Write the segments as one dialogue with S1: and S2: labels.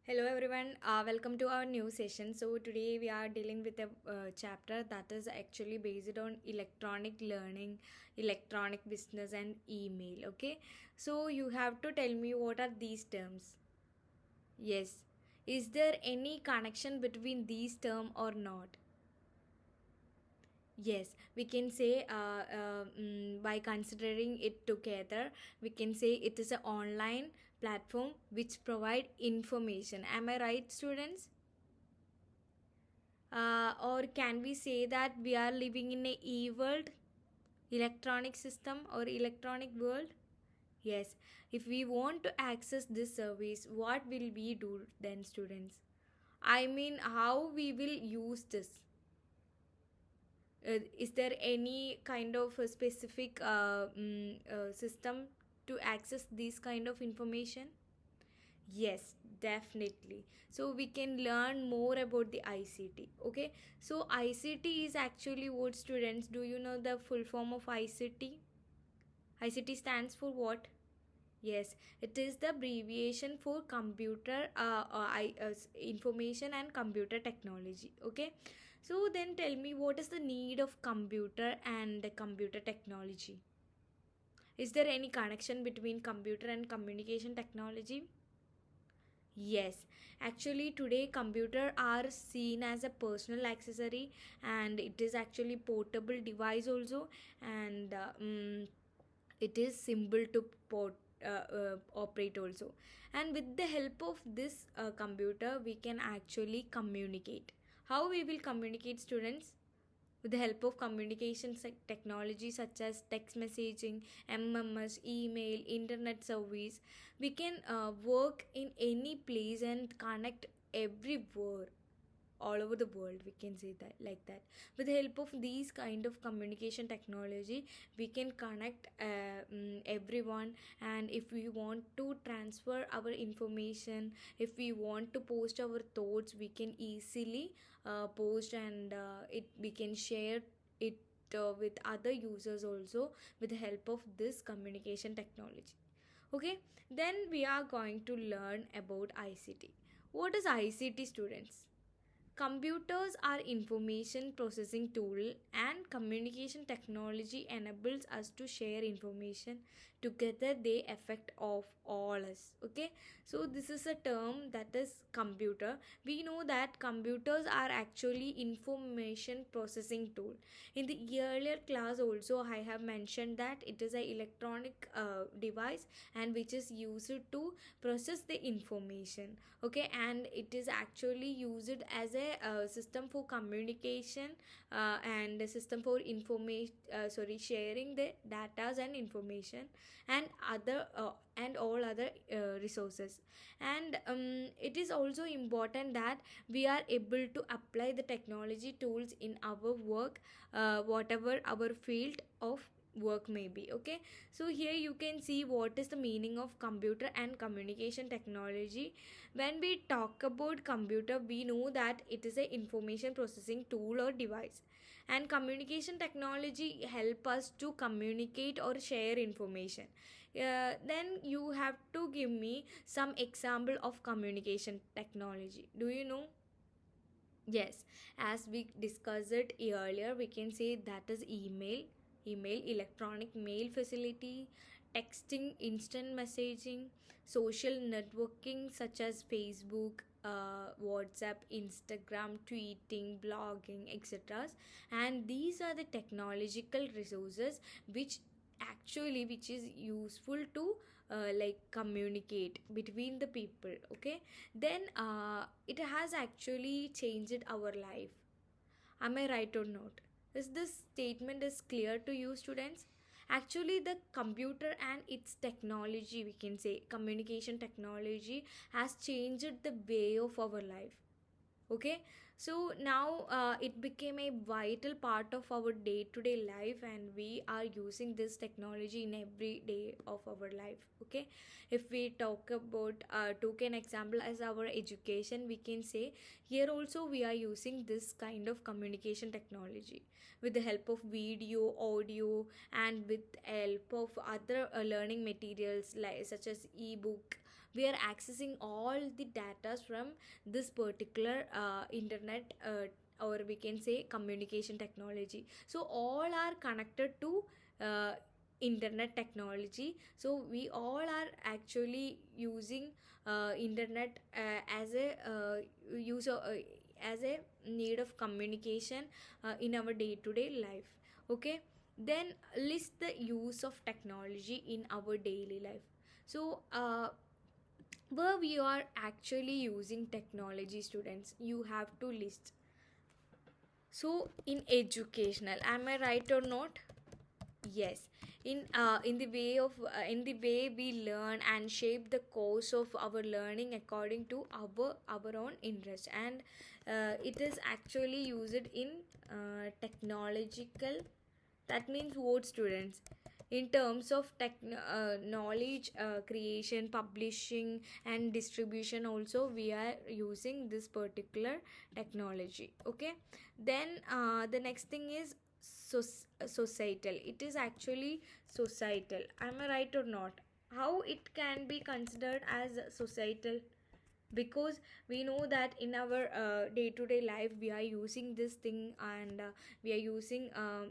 S1: Hello everyone, welcome to our new session. So today we are dealing with a chapter that is actually based on electronic learning, electronic business and email. Okay, so you have to tell me what are these terms. Yes, is there any connection between these term or not? Yes, we can say by considering it together, we can say it is an online platform which provide information. Am I right, students? Or can we say that we are living in a e-world, electronic system or electronic world? Yes. If we want to access this service, what will we do then, students? I mean, how we will use this? Is there any kind of a specific system to access this kind of information? Yes, definitely. So we can learn more about the ICT. Okay. So ICT is actually what, students? Do you know the full form of ICT? ICT stands for what? Yes, it is the abbreviation for computer information and computer technology. Okay. So then tell me, what is the need of computer and the computer technology? Is there any connection between computer and communication technology? Yes, actually today computer are seen as a personal accessory, and it is actually portable device also, and it is simple to operate also. And with the help of this computer we can actually communicate. How we will communicate, students? With the help of communication technology such as text messaging, MMS, email, internet service, we can work in any place and connect everywhere, all over the world, we can say that like that. With the help of these kind of communication technology we can connect everyone. And if we want to transfer our information, if we want to post our thoughts, we can easily post, and it we can share it with other users also, with the help of this communication technology. Okay, then we are going to learn about ICT. What is ICT, students? Computers are information processing tool, and communication technology enables us to share information. Together they affect of all us. Okay, so this is a term that is computer. We know that computers are actually information processing tool. In the earlier class also I have mentioned that it is a electronic device, and which is used to process the information. Okay, and it is actually used as a system for communication, and a system for information, sharing the datas and information, and other and all other resources. And it is also important that we are able to apply the technology tools in our work, whatever our field of work may be. Okay, so here you can see what is the meaning of computer and communication technology. When we talk about computer, we know that it is a information processing tool or device, and communication technology help us to communicate or share information. Then you have to give me some example of communication technology. Do you know? Yes, as we discussed it earlier, we can say that is email, electronic mail facility, texting, instant messaging, social networking such as Facebook, WhatsApp, Instagram, tweeting, blogging, etc. And these are the technological resources which which is useful to communicate between the people. Okay, then it has actually changed our life. Am I right or not? Is this statement is clear to you, students? Actually the computer and its technology, we can say communication technology, has changed the way of our life. Okay, so now it became a vital part of our day to day life, and we are using this technology in every day of our life. Okay, if we talk about took an example as our education, we can say here also we are using this kind of communication technology with the help of video, audio, and with help of other learning materials like such as ebook, we are accessing all the data from this particular internet, or we can say communication technology. So all are connected to uh, internet technology. So we all are actually using internet as a user, as a need of communication in our day to day life. Okay, then list the use of technology in our daily life. So where we are actually using technology, students, you have to list. So in educational, am I right or not? Yes, in the way of in the way we learn and shape the course of our learning according to our own interest. And it is actually used in technological. That means what, students? In terms of knowledge creation, publishing, and distribution, also we are using this particular technology. Okay, then the next thing is societal. It is actually societal. Am I right or not? How it can be considered as societal? Because we know that in our day-to-day life we are using this thing, and we are using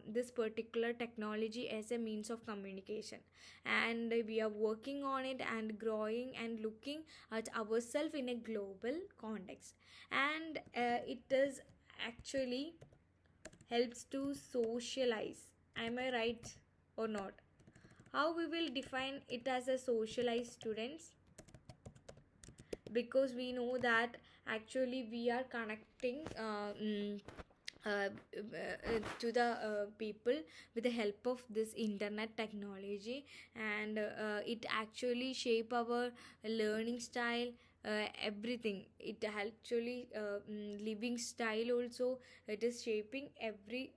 S1: this particular technology as a means of communication, and we are working on it and growing and looking at ourselves in a global context. And it is actually helps to socialize. Am I right or not? How we will define it as a socialized, students? Because we know that actually we are connecting to the people with the help of this internet technology, and it actually shape our learning style, everything. It actually living style also, it is shaping every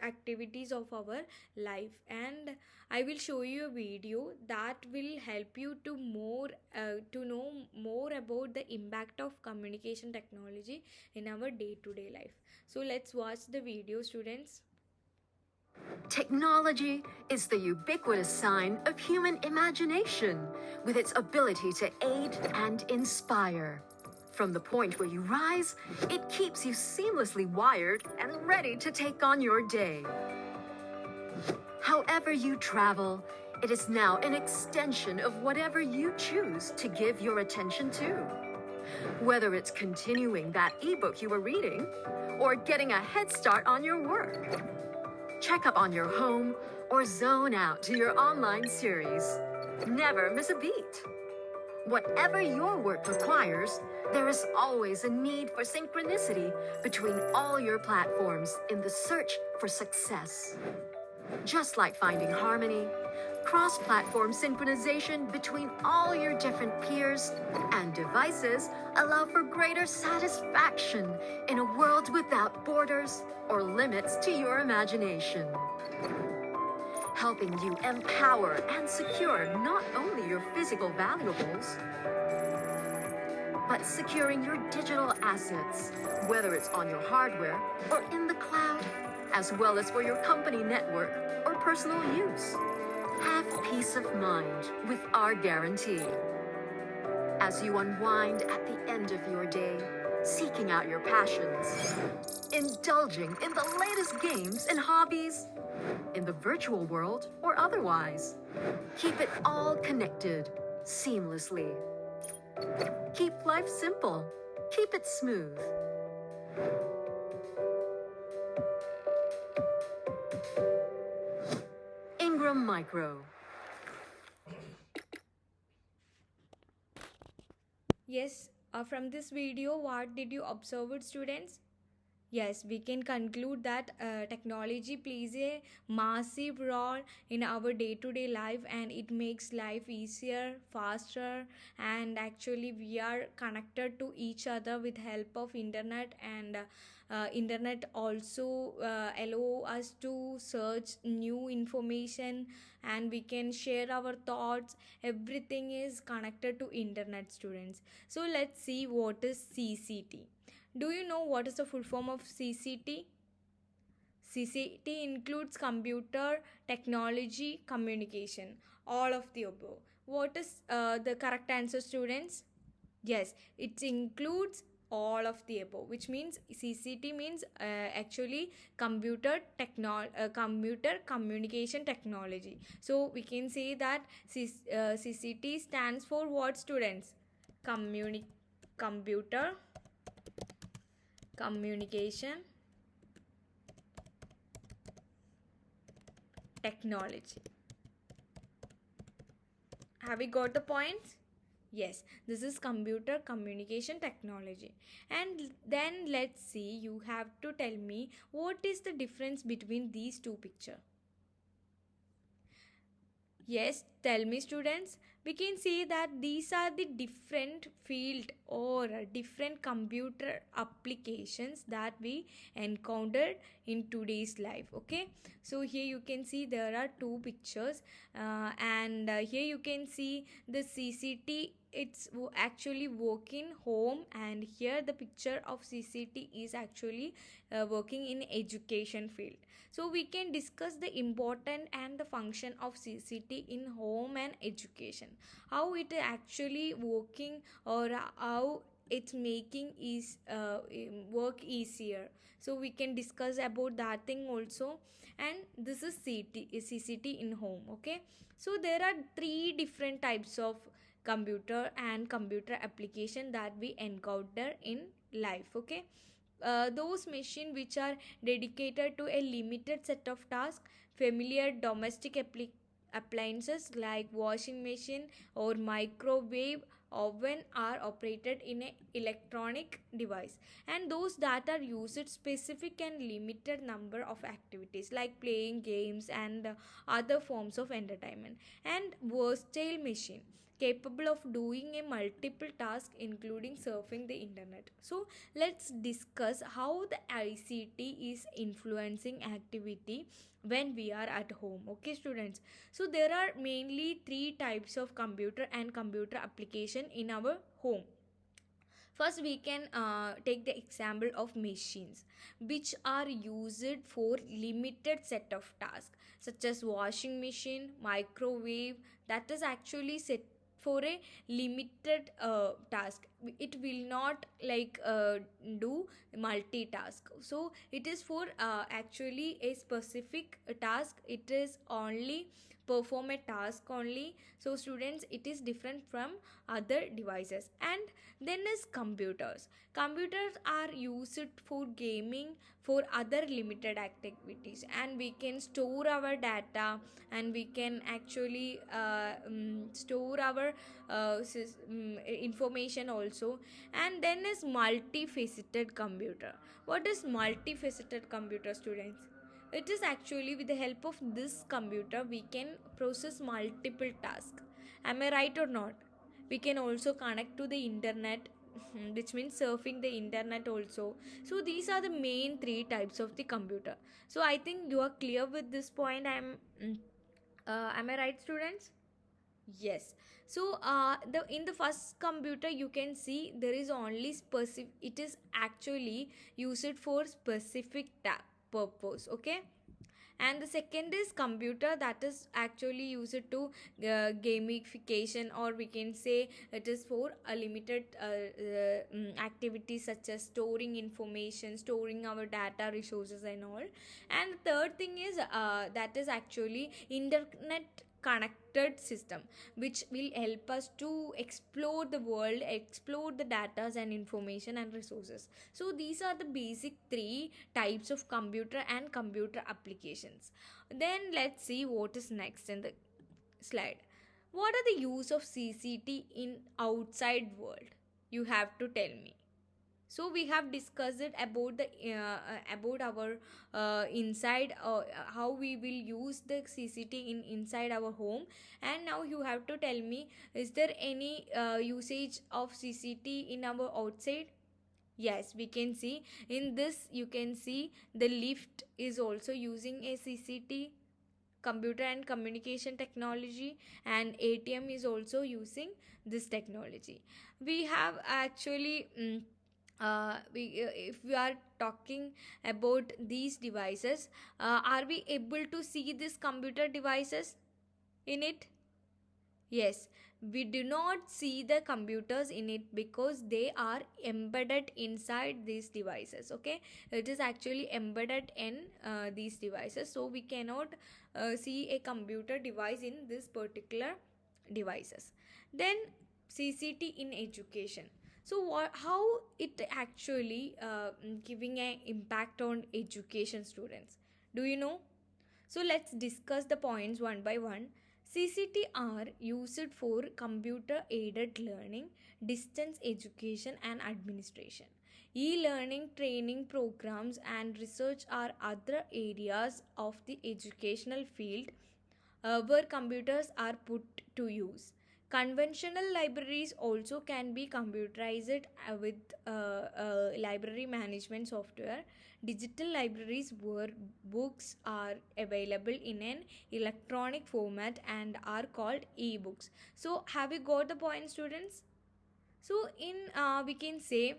S1: activities of our life. And I will show you a video that will help you to know more about the impact of communication technology in our day to day life. So let's watch the video, students.
S2: Technology is the ubiquitous sign of human imagination, with its ability to aid and inspire. From the point where you rise, it keeps you seamlessly wired and ready to take on your day. However you travel, it is now an extension of whatever you choose to give your attention to. Whether it's continuing that ebook you were reading, or getting a head start on your work, check up on your home, or zone out to your online series. Never miss a beat. Whatever your work requires, there is always a need for synchronicity between all your platforms in the search for success. Just like finding harmony, cross-platform synchronization between all your different peers and devices allow for greater satisfaction in a world without borders or limits to your imagination. Helping you empower and secure not only your physical valuables, but securing your digital assets, whether it's on your hardware or in the cloud, as well as for your company network or personal use. Have peace of mind with our guarantee. As you unwind at the end of your day, seeking out your passions, indulging in the latest games and hobbies, in the virtual world or otherwise. Keep it all connected, seamlessly. Keep life simple. Keep it smooth. Ingram Micro.
S1: Yes, from this video, what did you observe, it, students? Yes, we can conclude that technology plays a massive role in our day-to-day life, and it makes life easier, faster, and actually we are connected to each other with help of internet. And internet also allow us to search new information, and we can share our thoughts. Everything is connected to internet, students. So let's see what is CCT. Do you know what is the full form of CCT? CCT includes computer, technology, communication, all of the above. What is the correct answer, students? Yes, it includes all of the above, which means CCT means actually computer communication technology. So we can say that CCT stands for what, students? Communi- Computer communication technology. Have we got the points? Yes, this is computer communication technology. And then let's see, you have to tell me what is the difference between these two pictures. Yes, tell me, students. We can say that these are the different field or different computer applications that we encountered in today's life. Okay, so here you can see there are two pictures, and here you can see the CCT. It's actually working home, and here the picture of CCT is actually working in education field. So we can discuss the important and the function of CCT in home and education, how it actually working, or how it's making is work easier. So we can discuss about that thing also. And this is CCT in home. Okay, so there are three different types of computer and computer application that we encounter in life. Okay, those machines which are dedicated to a limited set of tasks, familiar domestic appliances like washing machine or microwave oven are operated in a electronic device, and those that are used specific and limited number of activities like playing games and other forms of entertainment. And versatile machine capable of doing a multiple task including surfing the internet. So let's discuss how the ICT is influencing activity when we are at home. Okay, students, so there are mainly three types of computer and computer application in our home. First, we can take the example of machines which are used for limited set of tasks, such as washing machine, microwave, that is actually set for a limited task. It will not like do multitask. So it is for actually a specific task. It is only perform a task only. So students, it is different from other devices. And then is computers are used for gaming, for other limited activities, and we can store our data, and we can actually store our information also. And then is multifaceted computer. What is multifaceted computer, students? It is actually with the help of this computer we can process multiple tasks. Am I right or not? We can also connect to the internet, which means surfing the internet also. So these are the main three types of the computer. So I think you are clear with this point. Am I right, students? Yes. So the in the first computer you can see there is only specific. It is actually used for specific purpose. Okay. And the second is computer, that is actually used to gamification, or we can say it is for a limited activities such as storing information, storing our data resources and all. And third thing is that is actually internet connected system, which will help us to explore the world, explore the data and information and resources. So these are the basic three types of computer and computer applications. Then let's see what is next in the slide. What are the use of CCT in outside world? You have to tell me. So we have discussed it about the about our inside, how we will use the CCT in inside our home. And now you have to tell me, is there any usage of CCT in our outside? Yes, we can see in this. You can see the lift is also using a CCT, computer and communication technology, and ATM is also using this technology. We have actually if we are talking about these devices, are we able to see these computer devices in it? Yes, we do not see the computers in it because they are embedded inside these devices. Okay, it is actually embedded in these devices, so we cannot see a computer device in this particular devices. Then CCT in education. So how it actually giving an impact on education students? Do you know? So let's discuss the points one by one. CCT are used for computer aided learning, distance education, and administration. E learning, training programs, and research are other areas of the educational field where computers are put to use. Conventional libraries also can be computerized with library management software. Digital libraries where books are available in an electronic format and are called e-books. So, have you got the point, students? So, in we can say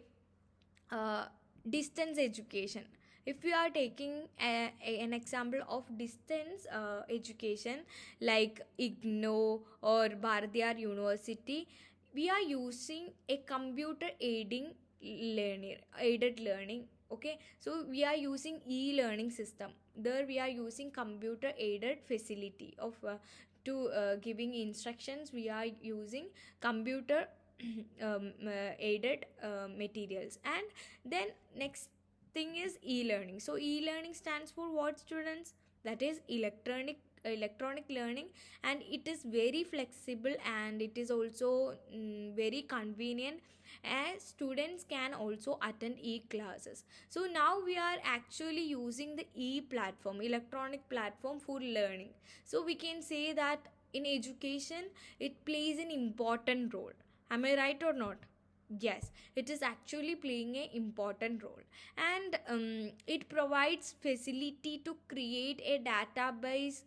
S1: uh, distance education. If we are taking an example of distance education like IGNO or Bharatiyar University, we are using a computer aided learning. Okay, so we are using e-learning system. There we are using computer aided facility of to giving instructions. We are using computer aided materials. And then next thing is e-learning. So e-learning stands for what, students? That is electronic learning, and it is very flexible, and it is also very convenient, as students can also attend e-classes. So now we are actually using the e-platform, electronic platform for learning. So we can say that in education it plays an important role. Am I right or not? Yes, it is actually playing an important role, and it provides facility to create a database,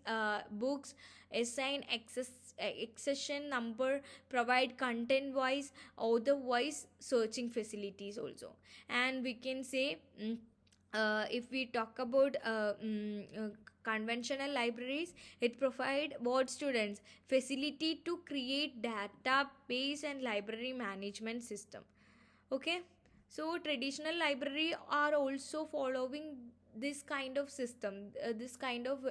S1: books, assign accession number, provide content wise, otherwise searching facilities also. And we can say if we talk about conventional libraries, it provide what, students? Facility to create database and library management system. Okay, so traditional library are also following this kind of system, this kind of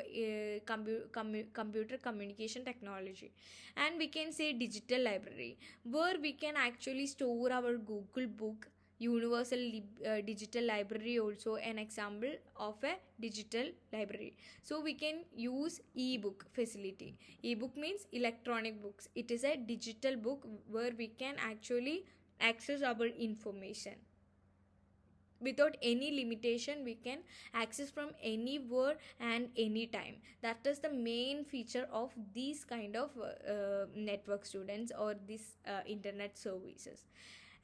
S1: computer communication technology. And we can say digital library, where we can actually store our Google book. Universal digital library also an example of a digital library. So we can use ebook facility. Ebook means electronic books. It is a digital book where we can actually access our information without any limitation. We can access from anywhere and anytime. That is the main feature of these kind of network students or these internet services.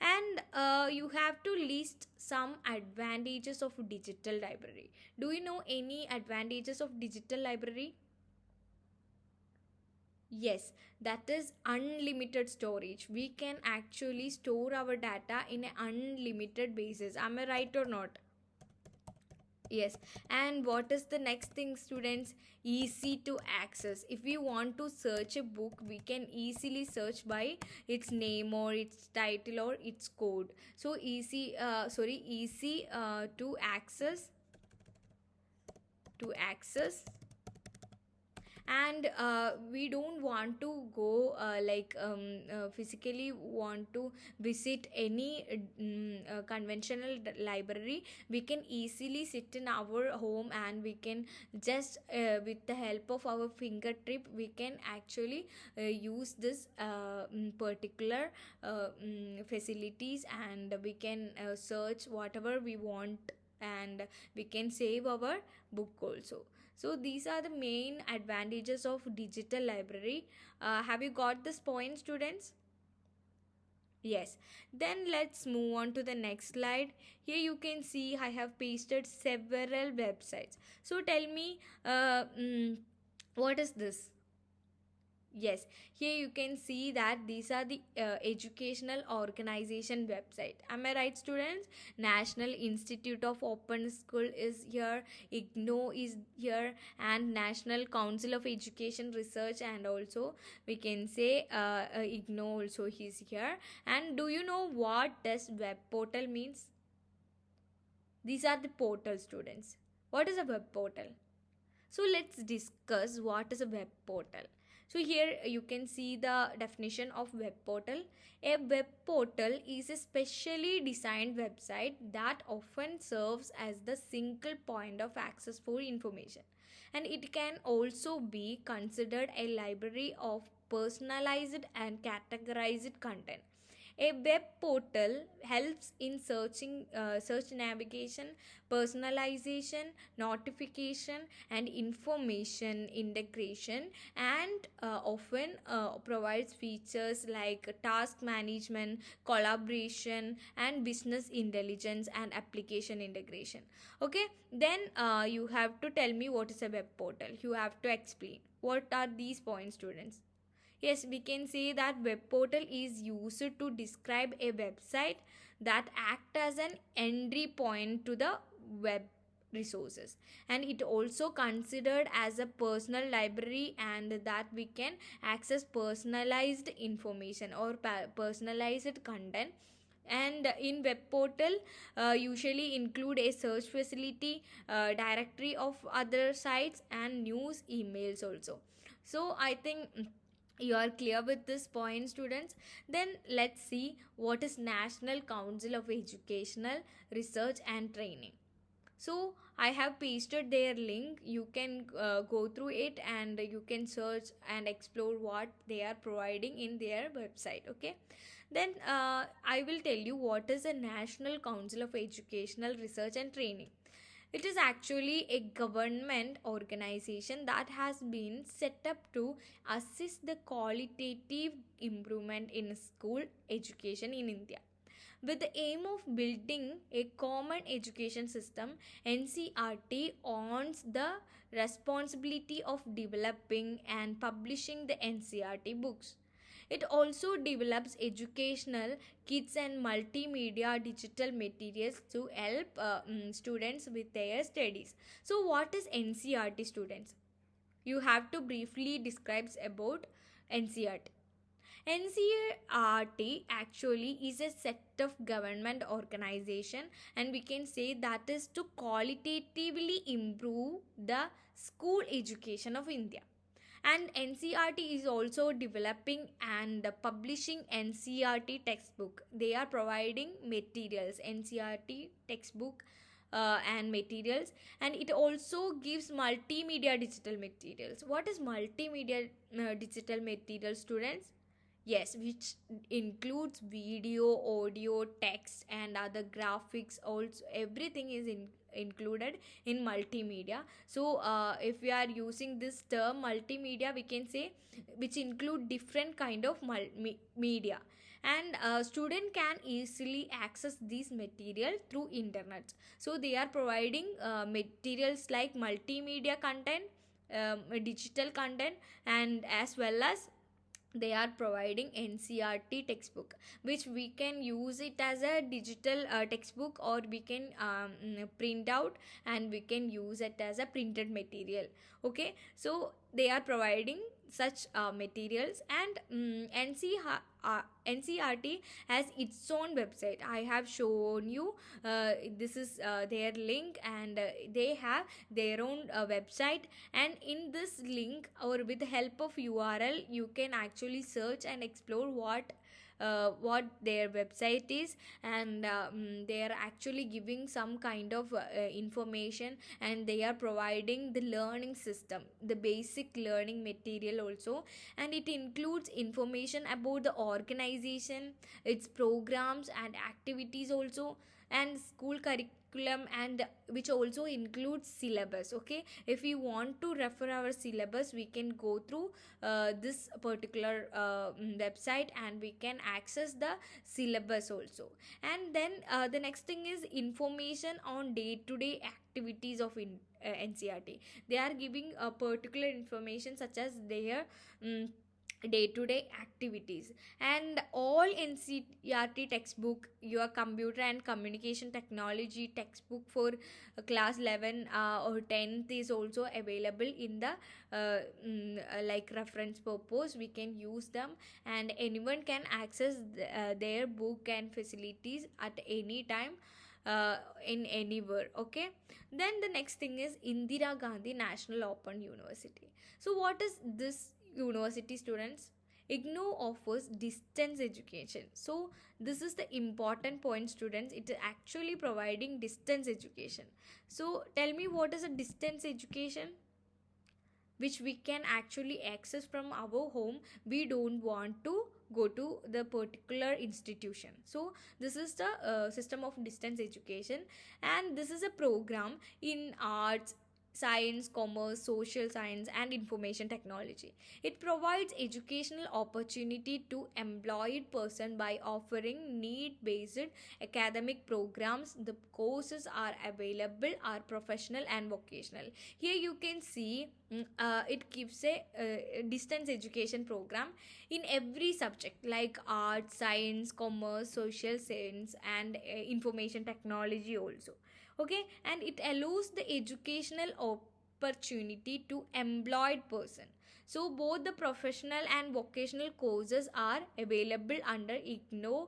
S1: And you have to list some advantages of digital library. Do you know any advantages of digital library? Yes, that is unlimited storage. We can actually store our data in an unlimited basis. Am I right or not? Yes. And what is the next thing, students? Easy to access. If we want to search a book, we can easily search by its name or its title or its code. So easy to access. And we don't want to go physically want to visit any conventional library. We can easily sit in our home, and we can just with the help of our fingertip, we can actually use this particular facilities, and we can search whatever we want, and we can save our book also. So these are the main advantages of digital library. Have you got this point, students? Yes. Then let's move on to the next slide. Here you can see I have pasted several websites. So tell me, what is this? Yes, here you can see that these are the educational organization website. Am I right, students? National Institute of Open School is here, IGNO is here, and National Council of Education Research, and also we can say IGNO also is here. And do you know what does web portal means? These are the portal, students. What is a web portal? So let's discuss what is a web portal. So here you can see the definition of web portal. A web portal is a specially designed website that often serves as the single point of access for information. And it can also be considered a library of personalized and categorized content. A web portal helps in search navigation, personalization, notification, and information integration, and often provides features like task management, collaboration, and business intelligence and application integration. Okay, then you have to tell me what is a web portal. You have to explain what are these points, students. Yes, we can say that web portal is used to describe a website that act as an entry point to the web resources, and it also considered as a personal library, and that we can access personalized information or personalized content. And in web portal usually include a search facility, directory of other sites, and news emails also. So I think you are clear with this point, students. Then let's see what is National Council of Educational Research and Training. So I have pasted their link. You can go through it, and you can search and explore what they are providing in their website. Okay, then I will tell you what is a National Council of Educational Research and Training. It is actually a government organization that has been set up to assist the qualitative improvement in school education in India. With the aim of building a common education system, NCRT owns the responsibility of developing and publishing the NCRT books. It also develops educational kits and multimedia digital materials to help students with their studies. So, what is NCRT, students? You have to briefly describe about NCRT. NCRT actually is a set of government organization, and we can say that is to qualitatively improve the school education of India. And NCRT is also developing and publishing NCRT textbook. They are providing materials, NCRT textbook and materials, and it also gives multimedia digital materials. What is multimedia digital materials, students? Yes, which includes video, audio, text, and other graphics. Also, everything is included in multimedia. So, if we are using this term multimedia, we can say which include different kind of media, and student can easily access these material through internet. So, they are providing materials like multimedia content, digital content, and as well as they are providing NCRT textbook, which we can use it as a digital textbook, or we can print out and we can use it as a printed material. Okay, so they are providing such materials, and NCRT has its own website. I have shown you this is their link, and they have their own website, and in this link or with the help of URL you can actually search and explore what their website is, and they are actually giving some kind of information, and they are providing the learning system, the basic learning material also, and it includes information about the organization, its programs and activities also, and school curriculum, and which also includes syllabus. Okay, if you want to refer our syllabus, we can go through this particular website, and we can access the syllabus also. And then the next thing is information on day to day activities of NCRT. They are giving a particular information such as their day-to-day activities. And all NCERT textbook, your computer and communication technology textbook for class 11 or 10th is also available in the like reference purpose. We can use them, and anyone can access their book and facilities at any time, in anywhere. Okay, then the next thing is Indira Gandhi National Open University. So what is this university, students? IGNOU offers distance education. So this is the important point, students. It is actually providing distance education. So tell me, what is a distance education? Which we can actually access from our home. We don't want to go to the particular institution. So this is the system of distance education, and this is a program in arts, science, commerce, social science, and information technology. It provides educational opportunity to employed person by offering need based academic programs. The courses are available are professional and vocational. Here you can see, it gives a distance education program in every subject like art, science, commerce, social science, and information technology also. Okay, and it allows the educational opportunity to employed person. So both the professional and vocational courses are available under IGNOU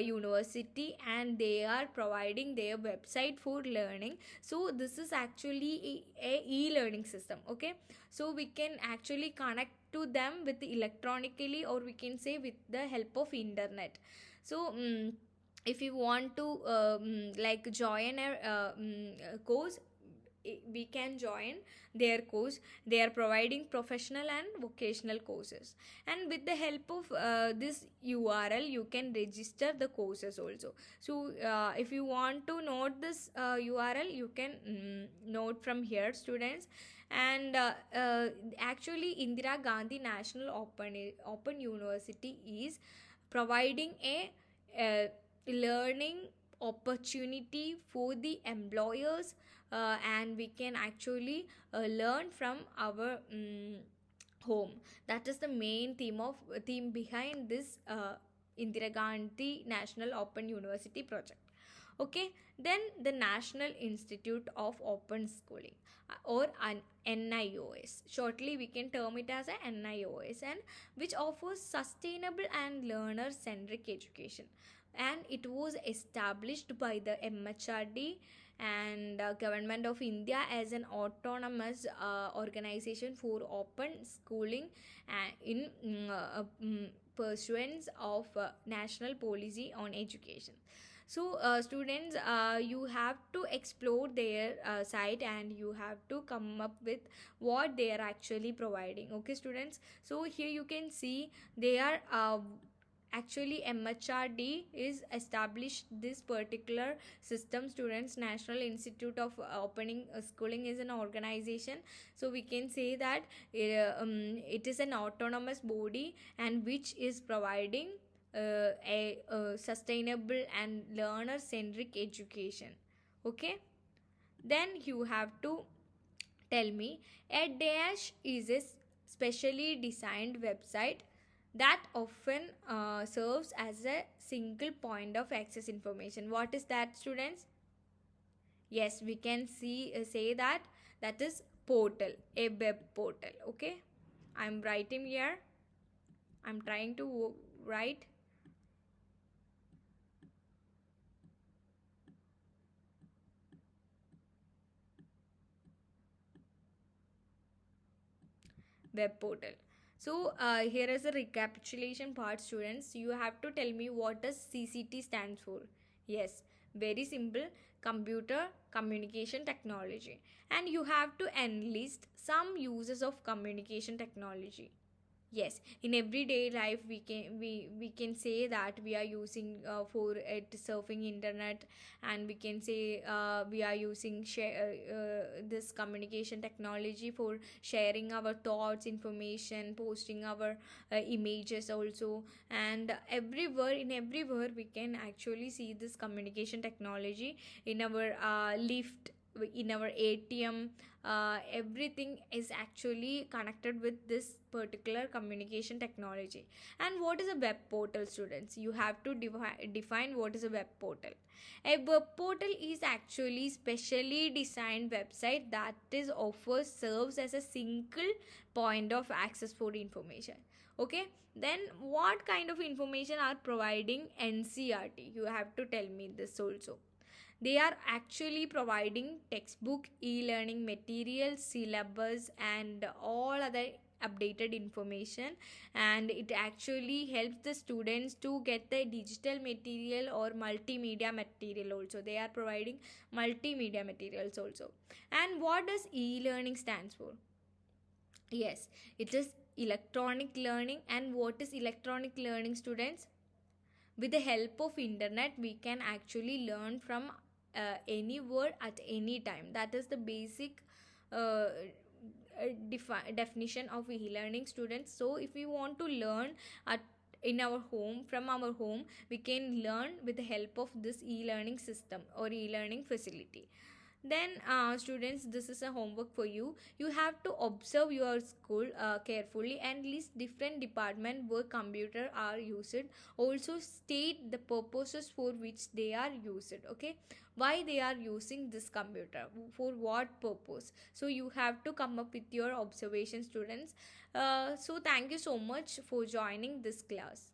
S1: university, and they are providing their website for learning. So this is actually a e-learning system. Okay, so we can actually connect to them with electronically, or we can say with the help of internet. So if you want to like join a course, we can join their course. They are providing professional and vocational courses, and with the help of this URL you can register the courses also. So if you want to note this URL, you can note from here, students. And actually Indira Gandhi National Open University is providing a learning opportunity for the employers, and we can actually learn from our home. That is the main theme behind this Indira Gandhi National Open University project. Okay, then the National Institute of Open Schooling, or an NIOS. Shortly we can term it as a NIOS, and which offers sustainable and learner centric education. And it was established by the MHRD and Government of India as an autonomous organization for open schooling, in pursuance of national policy on education. So students, you have to explore their site, and you have to come up with what they are actually providing. Okay, students, so here you can see they are actually MHRD is established this particular system, students. National Institute of Opening Schooling is an organization. So we can say that it is an autonomous body, and which is providing a sustainable and learner centric education. Okay, then you have to tell me, a dash is a specially designed website that often serves as a single point of access information. What is that, students? Yes, we can say that that is portal, a web portal. Okay, I'm writing here. I'm trying to write. Web portal. So here is a recapitulation part, students. You have to tell me what does CCT stands for. Yes, very simple: computer communication technology. And you have to enlist some uses of communication technology. Yes, in everyday life we can say that we are using for it surfing internet, and we can say we are using this communication technology for sharing our thoughts, information, posting our images also. And everywhere we can actually see this communication technology in our lift, in our ATM. Everything is actually connected with this particular communication technology. And what is a web portal, students? You have to define what is a web portal. A web portal is actually specially designed website that is offers serves as a single point of access for information. Okay, then what kind of information are providing NCRT? You have to tell me this also. They are actually providing textbook, e-learning materials, syllabus, and all other updated information, and it actually helps the students to get the digital material or multimedia material also. They are providing multimedia materials also. And what does e-learning stands for? Yes, it is electronic learning. And what is electronic learning, students? With the help of internet we can actually learn from anywhere at any time. That is the basic definition of e-learning, students. So if we want to learn at in our home, from our home, we can learn with the help of this e-learning system or e-learning facility. Then students, this is a homework for you. You have to observe your school carefully and list different department where computer are used. Also state the purposes for which they are used. Okay, why they are using this computer, for what purpose. So you have to come up with your observation, students. So thank you so much for joining this class.